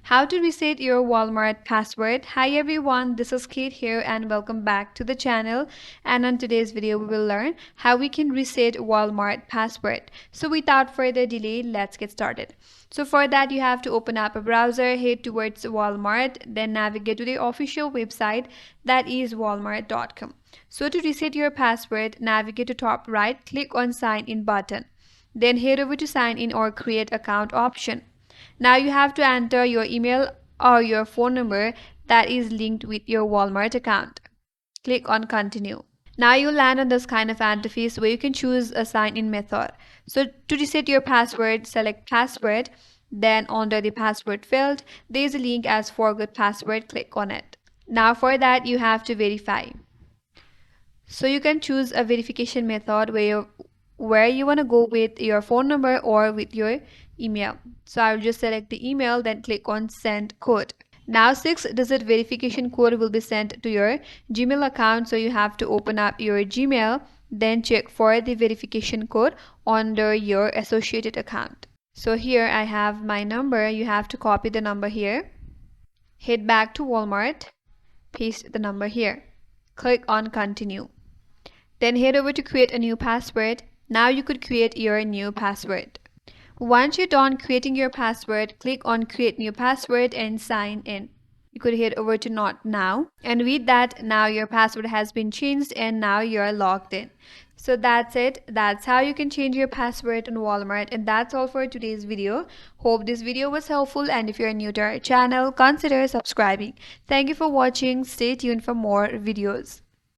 How to reset your Walmart password. Hi everyone, this is Kate here and welcome back to the channel. And on today's video we will learn how we can reset Walmart password. So without further delay, let's get started. So for that you have to open up a browser, head towards Walmart, then navigate to the official website, that is walmart.com. So to reset your password, navigate to top right, click on sign in button. Then head over to sign in or create account option. Now you have to enter your email or your phone number that is linked with your Walmart account. Click on continue. Now you land on this kind of interface where you can choose a sign-in method. So to reset your password, select password. Then under the password field, there is a link as forgot password. Click on it. Now for that you have to verify. So you can choose a verification method where you want to go with your phone number or with your email. So I'll just select the email, then click on send code. Now 6-digit verification code will be sent to your Gmail account. So you have to open up your Gmail, then check for the verification code under your associated account. So here I have my number. You have to copy the number here. Head back to Walmart, paste the number here. Click on continue. Then head over to create a new password. Now you could create your new password. Once you're done creating your password, click on create new password and sign in. You could head over to not now, and with that, now your password has been changed and now you're logged in. So that's it. That's how you can change your password on Walmart, and that's all for today's video. Hope this video was helpful, and if you're new to our channel, consider subscribing. Thank you for watching. Stay tuned for more videos.